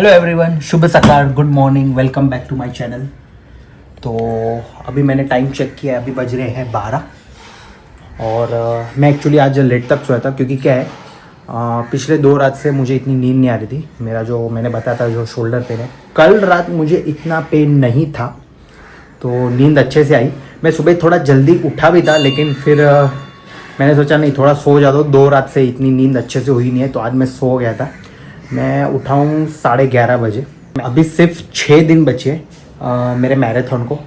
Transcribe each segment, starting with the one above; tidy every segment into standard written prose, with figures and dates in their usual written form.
Hello everyone, शुभ सकाळ, good morning, welcome back to my channel. तो अभी मैंने टाइम चेक किया है, अभी बज रहे हैं 12 और मैं एक्चुअली आज लेट तक सोया था क्योंकि क्या है पिछले 2 रात से मुझे इतनी नींद नहीं आ रही थी। मेरा जो मैंने बताया था जो शोल्डर पेन है, कल रात मुझे इतना पेन नहीं था तो नींद अच्छे से आई। मैं सुबह थोड़ा जल्दी उठा भी था लेकिन फिर मैंने सोचा नहीं थोड़ा सो जाता हूँ, 2 रात से इतनी नींद अच्छे से हुई नहीं है तो आज मैं सो गया था। मैं उठा हूँ 11:30 बजे। अभी सिर्फ 6 दिन बचे मेरे मैराथन को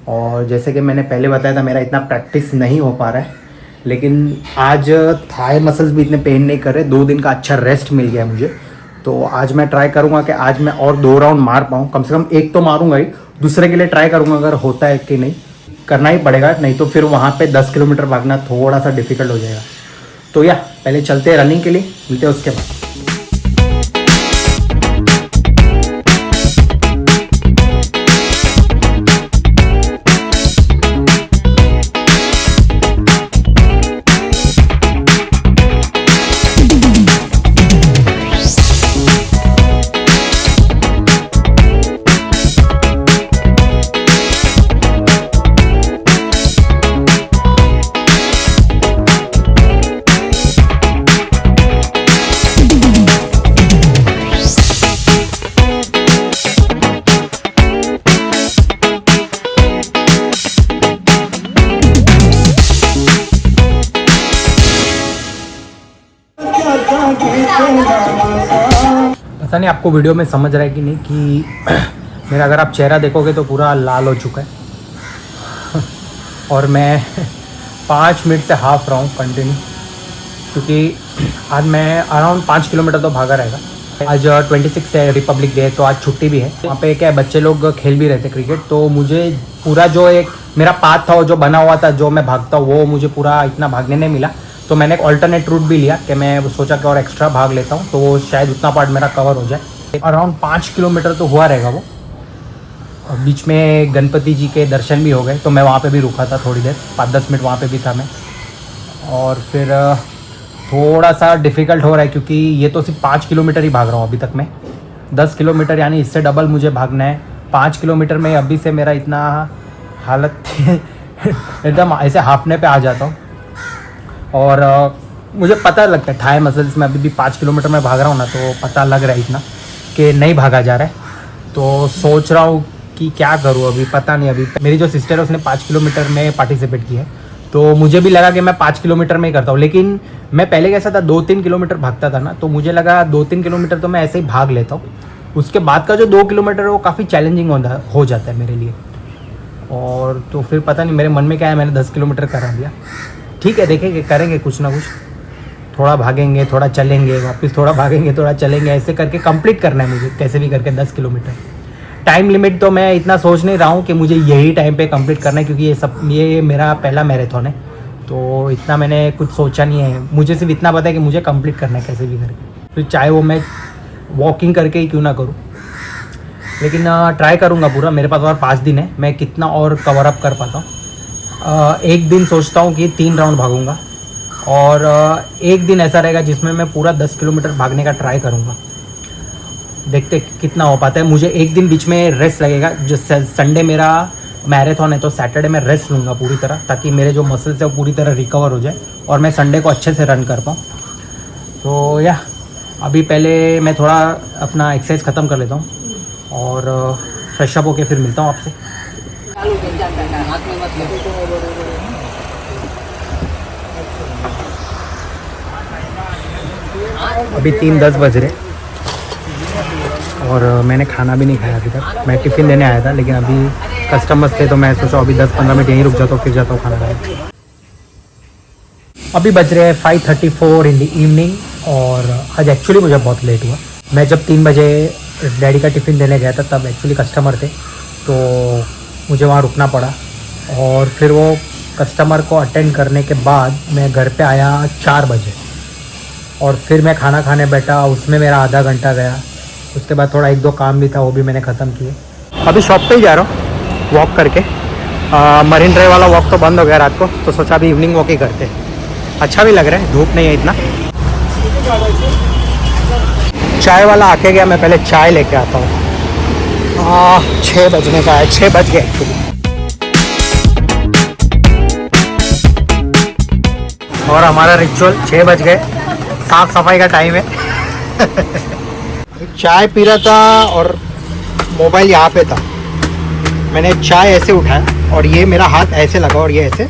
और जैसे कि मैंने पहले बताया था मेरा इतना प्रैक्टिस नहीं हो पा रहा है, लेकिन आज थाई मसल्स भी इतने पेन नहीं कर रहे। 2 दिन का अच्छा रेस्ट मिल गया मुझे, तो आज मैं ट्राई करूँगा कि आज मैं और 2 राउंड मार पाऊँ, कम से कम एक तो मारूंगा ही, दूसरे के लिए ट्राई करूँगा अगर होता है कि नहीं। करना ही पड़ेगा, नहीं तो फिर वहाँ पे 10 किलोमीटर भागना थोड़ा सा डिफिकल्ट हो जाएगा। तो पहले चलते हैं रनिंग के लिए, मिलते हैं उसके बाद। पता नहीं आपको वीडियो में समझ रहा है कि नहीं कि मेरा अगर आप चेहरा देखोगे तो पूरा लाल हो चुका है और मैं 5 मिनट से हाफ रहा हूँ कंटिन्यू, क्योंकि आज मैं अराउंड 5 किलोमीटर तो भागा रहेगा। आज 26 है, रिपब्लिक डे है, तो आज छुट्टी भी है। वहाँ पे क्या है, बच्चे लोग खेल भी रहे थे क्रिकेट, तो मुझे पूरा जो एक मेरा पाथ था जो बना हुआ था जो मैं भागता हूँ वो मुझे पूरा इतना भागने नहीं मिला। तो मैंने एक ऑल्टरनेट रूट भी लिया कि मैं सोचा कि और एक्स्ट्रा भाग लेता हूँ तो वो शायद उतना पार्ट मेरा कवर हो जाए। अराउंड 5 किलोमीटर तो हुआ रहेगा वो। और बीच में गणपति जी के दर्शन भी हो गए तो मैं वहाँ पे भी रुका था थोड़ी देर, 5-10 मिनट वहाँ पे भी था मैं। और फिर थोड़ा सा डिफ़िकल्ट हो रहा है क्योंकि ये तो सिर्फ 5 किलोमीटर ही भाग रहा हूँ अभी तक मैं। 10 किलोमीटर यानी इससे डबल मुझे भागना है। 5 किलोमीटर में अभी से मेरा इतना हालत एकदम ऐसे हाफने पे आ जाता हूँ। और मुझे पता लगता है थाई मसल्स में अभी भी 5 किलोमीटर में भाग रहा हूँ ना, तो पता लग रहा है इतना कि नहीं भागा जा रहा है। तो सोच रहा हूँ कि क्या करूँ अभी, पता नहीं। अभी मेरी जो सिस्टर है उसने 5 किलोमीटर में पार्टिसिपेट की है, तो मुझे भी लगा कि मैं 5 किलोमीटर में ही करता हूँ। लेकिन मैं पहले कैसा था, 2-3 किलोमीटर भागता था ना, तो मुझे लगा 2-3 किलोमीटर तो मैं ऐसे ही भाग लेता हूँ। उसके बाद का जो 2 किलोमीटर है वो काफ़ी चैलेंजिंग हो जाता है मेरे लिए। और तो फिर पता नहीं मेरे मन में क्या है, मैंने 10 किलोमीटर करा दिया। ठीक है, देखेंगे, करेंगे कुछ ना कुछ, थोड़ा भागेंगे थोड़ा चलेंगे, वापस थोड़ा भागेंगे थोड़ा चलेंगे, ऐसे करके कंप्लीट करना है मुझे कैसे भी करके 10 किलोमीटर। टाइम लिमिट तो मैं इतना सोच नहीं रहा हूँ कि मुझे यही टाइम पे कंप्लीट करना है, क्योंकि ये मेरा पहला मैराथन है, तो इतना मैंने कुछ सोचा नहीं है। मुझे सिर्फ इतना पता है कि मुझे कंप्लीट करना है कैसे भी करके, फिर चाहे वो मैं वॉकिंग करके ही क्यों ना करूँ, लेकिन ट्राई करूँगा पूरा। मेरे पास और 5 दिन है, मैं कितना और कवर अप कर पाता हूँ। एक दिन सोचता हूँ कि 3 राउंड भागूंगा और एक दिन ऐसा रहेगा जिसमें मैं पूरा 10 किलोमीटर भागने का ट्राई करूँगा। देखते कितना हो पाता है। मुझे एक दिन बीच में रेस्ट लगेगा, जो संडे मेरा मैराथन है तो सैटरडे में रेस्ट लूँगा पूरी तरह, ताकि मेरे जो मसल्स है वो पूरी तरह रिकवर हो जाए और मैं संडे को अच्छे से रन कर पाऊँ। तो अभी पहले मैं थोड़ा अपना एक्सरसाइज ख़त्म कर लेता हूँ और फ्रेश अप होके फिर मिलता हूँ आपसे। अभी 3:10 बज रहे और मैंने खाना भी नहीं खाया अभी तक। मैं टिफ़िन देने आया था लेकिन अभी कस्टमर्स थे तो मैं सोचा अभी 10-15 मिनट यहीं रुक जाता हूँ, फिर जाता हूँ खाना खाने। अभी बज रहे हैं 5:34 इन द इवनिंग और आज एक्चुअली मुझे बहुत लेट हुआ। मैं जब 3 बजे डैडी का टिफ़िन देने गया था तब एक्चुअली कस्टमर थे तो मुझे वहाँ रुकना पड़ा, और फिर वो कस्टमर को अटेंड करने के बाद मैं घर पे आया 4 बजे और फिर मैं खाना खाने बैठा, उसमें मेरा आधा घंटा गया। उसके बाद थोड़ा 1-2 काम भी था, वो भी मैंने ख़त्म किए। अभी शॉप पे ही जा रहा हूँ वॉक करके। मरीन ड्राइव वाला वॉक तो बंद हो गया रात को, तो सोचा अभी इवनिंग वॉक ही करते हैं। अच्छा भी लग रहा है, धूप नहीं है इतना। चाय वाला आके गया, मैं पहले चाय लेके आता हूँ। 6 बजने का है, 6 बज गए एक्चुअली। और हमारा रिचुअल 6 बज गए, साफ सफाई का टाइम है। चाय पी रहा था और मोबाइल यहाँ पे था। मैंने चाय ऐसे उठाया और ये मेरा हाथ ऐसे लगा और ये ऐसे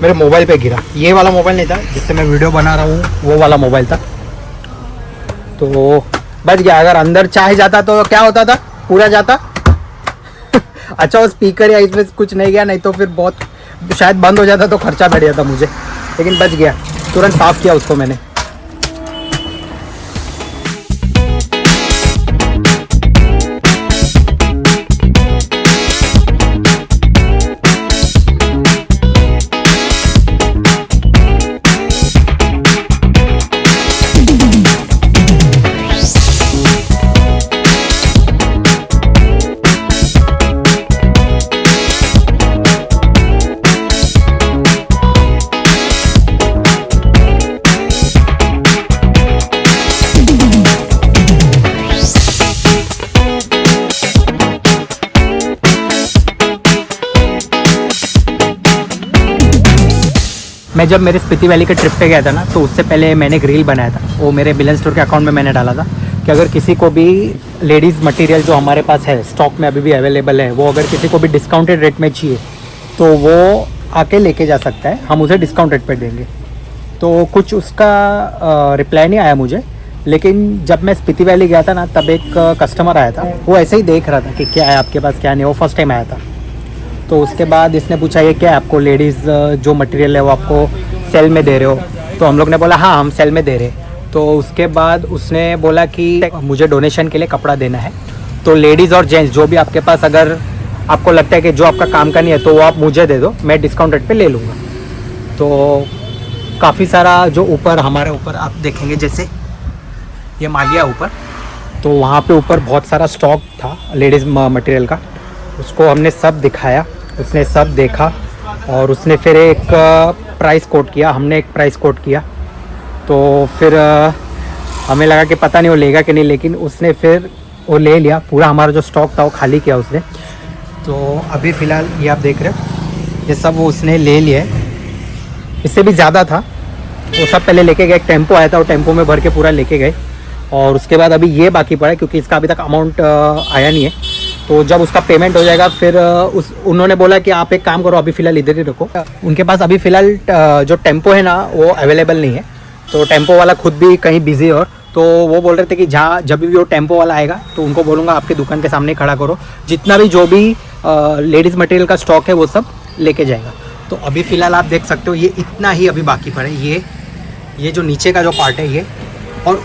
मेरे मोबाइल पे गिरा। ये वाला मोबाइल नहीं था जिससे मैं वीडियो बना रहा हूँ, वो वाला मोबाइल था। तो बच गया। अगर अंदर चाय जाता तो क्या होता था, पूरा जाता। अच्छा वो स्पीकर या इसमें कुछ नहीं गया, नहीं तो फिर बहुत शायद बंद हो जाता तो खर्चा बढ़ जाता मुझे, लेकिन बच गया। तुरंत साफ़ किया उसको मैंने। मैं जब मेरे स्पीति वैली के ट्रिप पे गया था ना, तो उससे पहले मैंने एक रील बनाया था। वो मेरे बिलन स्टोर के अकाउंट में मैंने डाला था कि अगर किसी को भी लेडीज़ मटेरियल जो हमारे पास है स्टॉक में अभी भी अवेलेबल है, वो अगर किसी को भी डिस्काउंटेड रेट में चाहिए तो वो आके लेके जा सकता है, हम उसे डिस्काउंट रेट पे देंगे। तो कुछ उसका रिप्लाई नहीं आया मुझे, लेकिन जब मैं स्पीति वैली गया था ना, तब एक कस्टमर आया था। वो ऐसे ही देख रहा था कि क्या है आपके पास क्या नहीं। वो फर्स्ट टाइम आया था। तो उसके बाद इसने पूछा ये क्या है आपको लेडीज़ जो मटेरियल है वो आपको सेल में दे रहे हो? तो हम लोग ने बोला हाँ हम सेल में दे रहे। तो उसके बाद उसने बोला कि मुझे डोनेशन के लिए कपड़ा देना है, तो लेडीज़ और जेंट्स जो भी आपके पास अगर आपको लगता है कि जो आपका काम का नहीं है तो वो आप मुझे दे दो, मैं डिस्काउंट रेट पे ले लूँगा। तो काफ़ी सारा जो ऊपर हमारे ऊपर आप देखेंगे, जैसे ये मागिया ऊपर, तो वहाँ पे ऊपर बहुत सारा स्टॉक था लेडीज़ मटेरियल का। उसको हमने सब दिखाया, उसने सब देखा और उसने फिर एक प्राइस कोट किया, हमने एक प्राइस कोट किया। तो फिर हमें लगा कि पता नहीं वो लेगा कि नहीं, लेकिन उसने फिर वो ले लिया। पूरा हमारा जो स्टॉक था वो खाली किया उसने। तो अभी फ़िलहाल ये आप देख रहे हो, ये सब वो उसने ले लिया है। इससे भी ज़्यादा था, वो सब पहले लेके गए। एक टेम्पो आया था, वो टेम्पो में भर के पूरा लेके गए। और उसके बाद अभी ये बाकी पड़ा है क्योंकि इसका अभी तक अमाउंट आया नहीं है। तो जब उसका पेमेंट हो जाएगा फिर उन्होंने बोला कि आप एक काम करो, अभी फ़िलहाल इधर ही रखो। उनके पास अभी फ़िलहाल जो टेम्पो है ना वो अवेलेबल नहीं है। तो टेम्पो वाला खुद भी कहीं बिजी है। और तो वो बोल रहे थे कि जहाँ जब भी वो टेम्पो वाला आएगा तो उनको बोलूँगा आपके दुकान के सामने खड़ा करो, जितना भी जो भी लेडीज़ मटेरियल का स्टॉक है वो सब लेके जाएगा। तो अभी फ़िलहाल आप देख सकते हो ये इतना ही अभी बाकी पड़ा है। ये जो नीचे का जो पार्ट है ये, और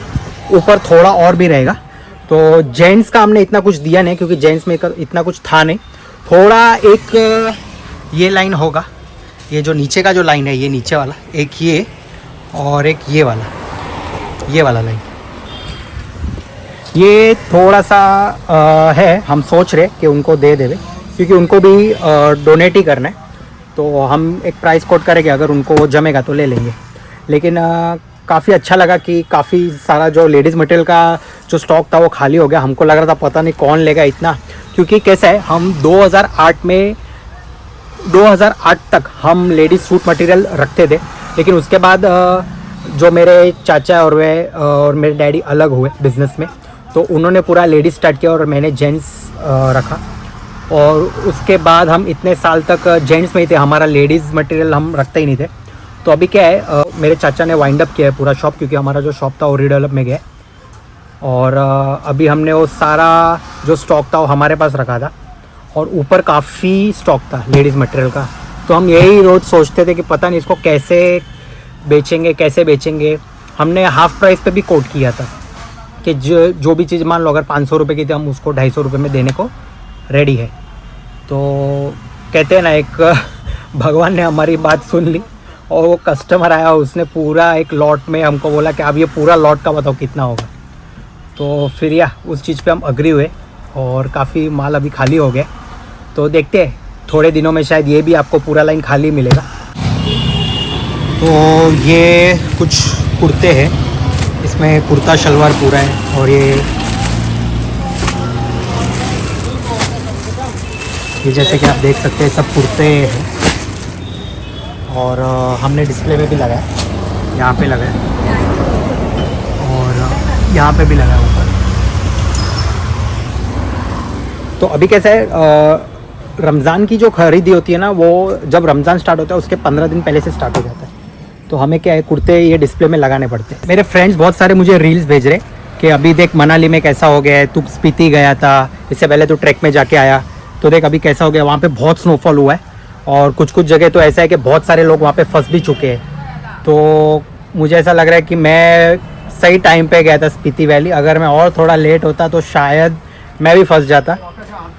ऊपर थोड़ा और भी रहेगा। तो जेंट्स का हमने इतना कुछ दिया नहीं क्योंकि जेंट्स में इतना कुछ था नहीं। थोड़ा एक ये लाइन होगा, ये जो नीचे का जो लाइन है ये नीचे वाला, एक ये और एक ये वाला लाइन, ये थोड़ा सा है। हम सोच रहे कि उनको दे देवे क्योंकि उनको भी डोनेट ही करना है। तो हम एक प्राइस कोट करेंगे, अगर उनको वो जमेगा तो ले लेंगे। लेकिन काफ़ी अच्छा लगा कि काफ़ी सारा जो लेडीज़ मटेरियल का जो स्टॉक था वो खाली हो गया। हमको लग रहा था पता नहीं कौन लेगा इतना, क्योंकि कैसा है हम 2008 तक हम लेडीज़ सूट मटेरियल रखते थे। लेकिन उसके बाद जो मेरे चाचा और मेरे डैडी अलग हुए बिज़नेस में, तो उन्होंने पूरा लेडीज़ स्टार्ट किया और मैंने जेंट्स रखा। और उसके बाद हम इतने साल तक जेंट्स में ही थे, हमारा लेडीज़ मटेरियल हम रखते ही नहीं थे। तो अभी क्या है मेरे चाचा ने वाइंड अप किया है पूरा शॉप, क्योंकि हमारा जो शॉप था वो रीडेवलप में गया। और अभी हमने वो सारा जो स्टॉक था वो हमारे पास रखा था। और ऊपर काफ़ी स्टॉक था लेडीज़ मटेरियल का। तो हम यही रोज़ सोचते थे कि पता नहीं इसको कैसे बेचेंगे। हमने हाफ़ प्राइस पे भी कोट किया था कि जो भी चीज़ मान लो अगर 500 रुपये की थी, हम उसको 250 रुपये में देने को रेडी है। तो कहते हैं ना, एक भगवान ने हमारी बात सुन ली और वो कस्टमर आया, उसने पूरा एक लॉट में हमको बोला कि आप ये पूरा लॉट का बताओ कितना होगा। तो फिर उस चीज़ पे हम अग्री हुए और काफ़ी माल अभी खाली हो गया। तो देखते हैं थोड़े दिनों में शायद ये भी आपको पूरा लाइन खाली मिलेगा। तो ये कुछ कुर्ते हैं इसमें कुर्ता शलवार पूरा है और ये जैसे कि आप देख सकते हैं सब कुर्ते हैं और हमने डिस्प्ले में भी लगाया, यहाँ पे लगाया और यहाँ पे भी लगाया ऊपर। तो अभी कैसा है, रमज़ान की जो खरीदी होती है ना, वो जब रमज़ान स्टार्ट होता है उसके 15 दिन पहले से स्टार्ट हो जाता है। तो हमें क्या है, कुर्ते ये डिस्प्ले में लगाने पड़ते हैं। मेरे फ्रेंड्स बहुत सारे मुझे रील्स भेज रहे कि अभी देख मनाली में कैसा हो गया है, तू स्पीति गया था, इससे पहले तो ट्रैक में जाके आया, तो देख अभी कैसा हो गया। वहाँ पे बहुत स्नोफॉल हुआ है और कुछ कुछ जगह तो ऐसा है कि बहुत सारे लोग वहाँ पे फंस भी चुके हैं। तो मुझे ऐसा लग रहा है कि मैं सही टाइम पे गया था स्पीति वैली। अगर मैं और थोड़ा लेट होता तो शायद मैं भी फंस जाता,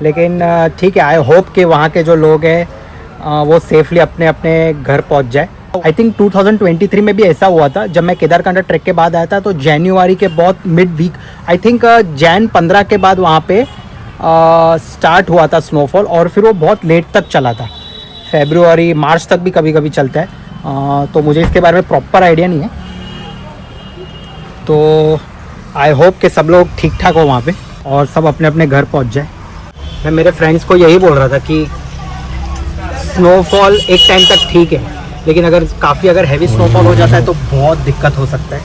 लेकिन ठीक है, आई होप कि वहाँ के जो लोग हैं वो सेफली अपने अपने घर पहुँच जाए। आई थिंक 2023 में भी ऐसा हुआ था, जब मैं केदारकांठा ट्रैक के बाद आया था, तो जनवरी के बहुत mid week, I think Jan 15 के बाद वहाँ पे स्टार्ट हुआ था स्नोफॉल और फिर वो बहुत लेट तक चला था, फरवरी मार्च तक भी कभी कभी चलता है। तो मुझे इसके बारे में प्रॉपर आइडिया नहीं है। तो आई होप कि सब लोग ठीक ठाक हो वहाँ पे और सब अपने अपने घर पहुँच जाए। मैं मेरे फ्रेंड्स को यही बोल रहा था कि स्नोफॉल एक टाइम तक ठीक है, लेकिन अगर हैवी स्नोफॉल हो जाता है तो बहुत दिक्कत हो सकता है।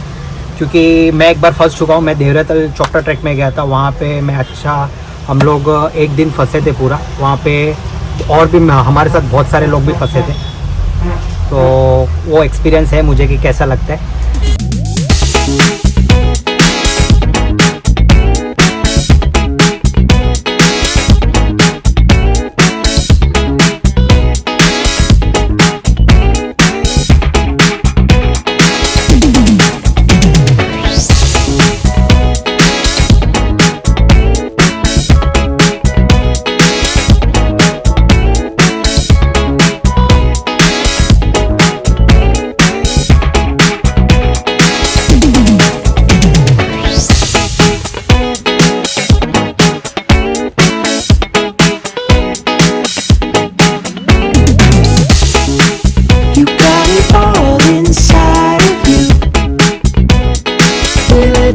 क्योंकि मैं एक बार फंस चुका हूँ, मैं देवरातल चोपटा ट्रैक में गया था, वहाँ पे हम लोग एक दिन फंसे थे पूरा वहाँ पे, और भी हमारे साथ बहुत सारे लोग भी फंसे थे। तो वो एक्सपीरियंस है मुझे कि कैसा लगता है।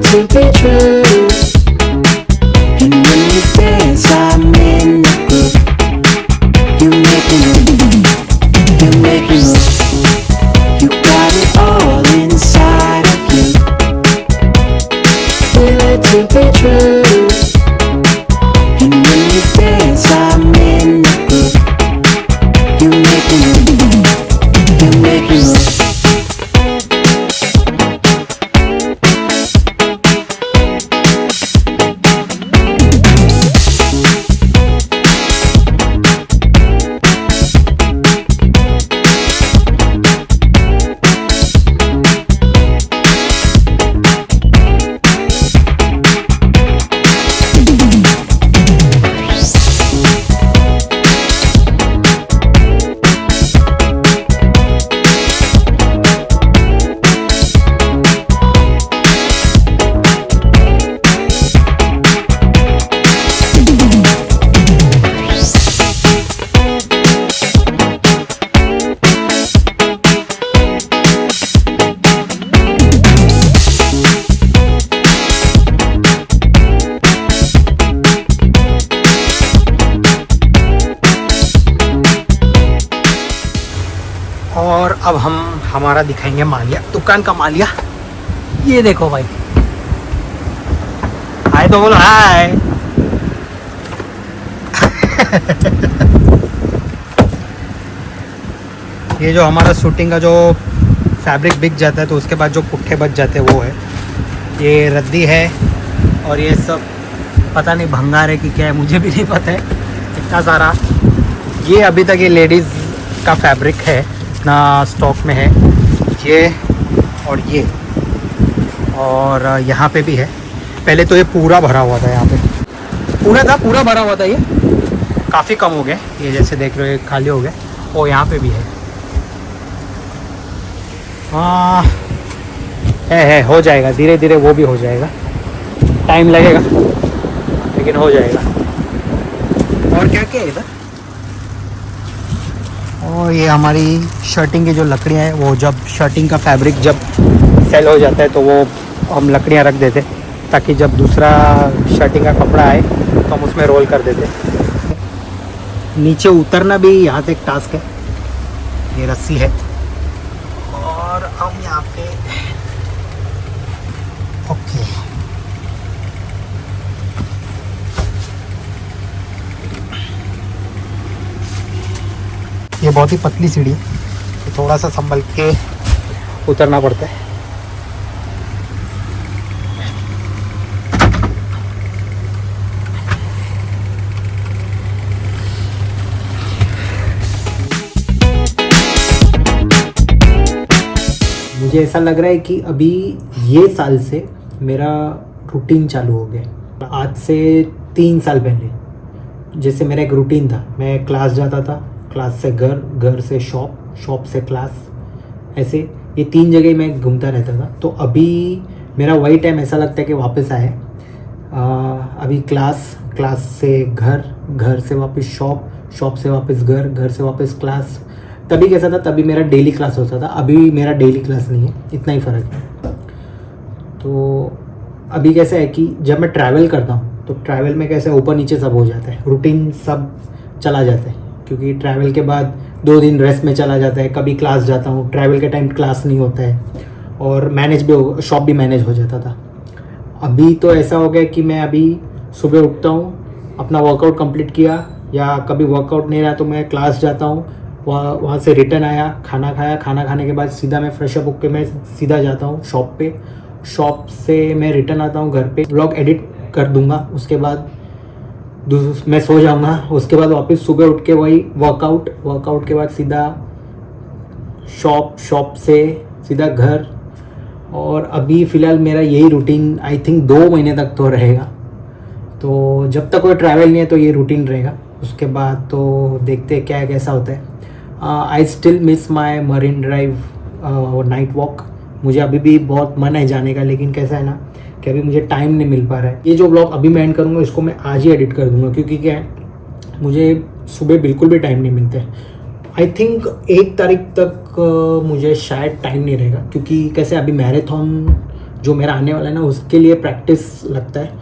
To be true, and when you dance, I'm in the groove. You make me move, you make me move. You got it all inside of you. Feel it to be true, and when you dance, I'm in the groove. You make me move, you make me move. और अब हम हमारा दिखाएंगे मालिया, दुकान का मालिया। ये देखो भाई, हाय तो बोलो हाय। ये जो हमारा शूटिंग का जो फैब्रिक बिक जाता है तो उसके बाद जो पुट्ठे बच जाते हैं वो है, ये रद्दी है और ये सब पता नहीं भंगार है कि क्या है, मुझे भी नहीं पता है इतना सारा। ये अभी तक ये लेडीज़ का फैब्रिक है, इतना स्टॉक में है ये और यहाँ पे भी है। पहले तो ये पूरा भरा हुआ था, यहाँ पे पूरा भरा हुआ था, ये काफ़ी कम हो गया, ये जैसे देख रहे हो खाली हो गया। और यहाँ पे भी है, हाँ है हो जाएगा, धीरे धीरे वो भी हो जाएगा, टाइम लगेगा लेकिन हो जाएगा। और क्या क्या है इधर, और ये हमारी शर्टिंग की जो लकड़ियाँ हैं, वो जब शर्टिंग का फैब्रिक जब सेल हो जाता है तो वो हम लकड़ियाँ रख देते ताकि जब दूसरा शर्टिंग का कपड़ा आए तो हम उसमें रोल कर देते। नीचे उतरना भी यहाँ से एक टास्क है। ये रस्सी है और हम यहाँ पे ओके ये बहुत ही पतली सीढ़ी है, तो थोड़ा सा संभल के उतरना पड़ता है। मुझे ऐसा लग रहा है कि अभी ये साल से मेरा रूटीन चालू हो गया। आज से 3 साल पहले जैसे मेरा एक रूटीन था, मैं क्लास जाता था, क्लास से घर, घर से शॉप, शॉप से क्लास, ऐसे ये 3 जगह मैं घूमता रहता था। तो अभी मेरा वही टाइम ऐसा लगता है कि वापस आए। अभी क्लास, क्लास से घर, घर से वापस शॉप, शॉप से वापस घर, घर से वापस क्लास। तभी कैसा था, तभी मेरा डेली क्लास होता था, अभी मेरा डेली क्लास नहीं है, इतना ही फ़र्क है। तो अभी कैसा है कि जब मैं ट्रैवल करता हूँ तो ट्रैवल में कैसे ऊपर नीचे सब हो जाता है, रूटीन सब चला जाता है, क्योंकि ट्रैवल के बाद 2 दिन रेस्ट में चला जाता है। कभी क्लास जाता हूँ, ट्रैवल के टाइम क्लास नहीं होता है, और मैनेज भी, शॉप भी मैनेज हो जाता था। अभी तो ऐसा हो गया कि मैं अभी सुबह उठता हूँ, अपना वर्कआउट कंप्लीट किया, या कभी वर्कआउट नहीं रहा तो मैं क्लास जाता हूँ, वहाँ से रिटर्न आया, खाना खाया, खाना खाने के बाद सीधा मैं फ्रेश अप होकर मैं सीधा जाता हूँ शॉप पे। शॉप से मैं रिटर्न आता हूँ घर पे, व्लॉग एडिट कर दूँगा, उसके बाद मैं सो जाऊँगा। उसके बाद वापस सुबह उठ के वही वर्कआउट, वर्कआउट के बाद सीधा शॉप, शॉप से सीधा घर। और अभी फ़िलहाल मेरा यही रूटीन आई थिंक 2 महीने तक तो रहेगा। तो जब तक कोई ट्रैवल नहीं है तो ये रूटीन रहेगा। उसके बाद तो देखते हैं क्या कैसा होता है। I still miss my marine drive night walk. मुझे अभी भी बहुत मन है जाने का, लेकिन कैसा है ना कि अभी मुझे टाइम नहीं मिल पा रहा है। ये जो ब्लॉग अभी मैं एंड करूँगा इसको मैं आज ही एडिट कर दूँगा, क्योंकि क्या है, मुझे सुबह बिल्कुल भी टाइम नहीं मिलता है। आई थिंक 1 तारीख तक मुझे शायद टाइम नहीं रहेगा, क्योंकि कैसे अभी मैराथन जो मेरा आने वाला है ना, उसके लिए प्रैक्टिस लगता है।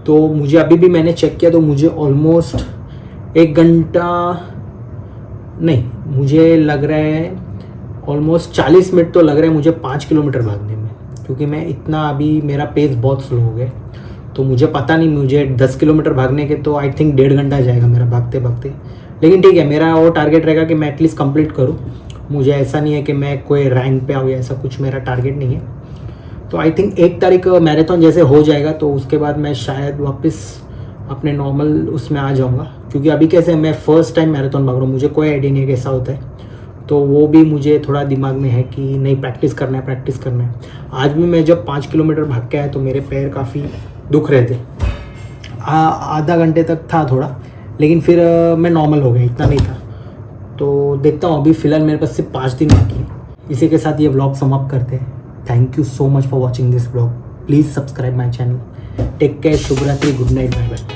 तो मुझे अभी भी मैंने चेक किया तो मुझे ऑलमोस्ट 1 घंटा नहीं, मुझे लग रहा है ऑलमोस्ट 40 मिनट तो लग रहा है मुझे 5 किलोमीटर भागने में, क्योंकि मैं इतना अभी मेरा पेस बहुत स्लो हो गया। तो मुझे पता नहीं, मुझे 10 किलोमीटर भागने के तो आई थिंक 1.5 घंटा जाएगा मेरा भागते भागते। लेकिन ठीक है, मेरा वो टारगेट रहेगा कि मैं एटलीस्ट कंप्लीट करूँ। मुझे ऐसा नहीं है कि मैं कोई रैंक पे आऊँ या ऐसा कुछ मेरा टारगेट नहीं है। तो आई थिंक 1 तारीख मैराथन जैसे हो जाएगा तो उसके बाद मैं शायद वापस अपने नॉर्मल उसमें आ जाऊँगा, क्योंकि अभी कैसे मैं फ़र्स्ट टाइम मैराथन भाग रहा हूँ, मुझे कोई आइडिया नहीं है कैसा होता है। तो वो भी मुझे थोड़ा दिमाग में है कि नहीं, प्रैक्टिस करना है, प्रैक्टिस करना है। आज भी मैं जब 5 किलोमीटर भाग के आया तो मेरे पैर काफ़ी दुख रहे थे, आधा घंटे तक था थोड़ा, लेकिन फिर मैं नॉर्मल हो गया, इतना नहीं था। तो देखता हूँ, अभी फ़िलहाल मेरे पास सिर्फ 5 दिन बाकी है। इसी के साथ ये व्लॉग समाप्त करते हैं। Thank you so much for watching this vlog. Please subscribe my channel. Take care, शुभ रात्रि, गुड नाइट, बाय बाय।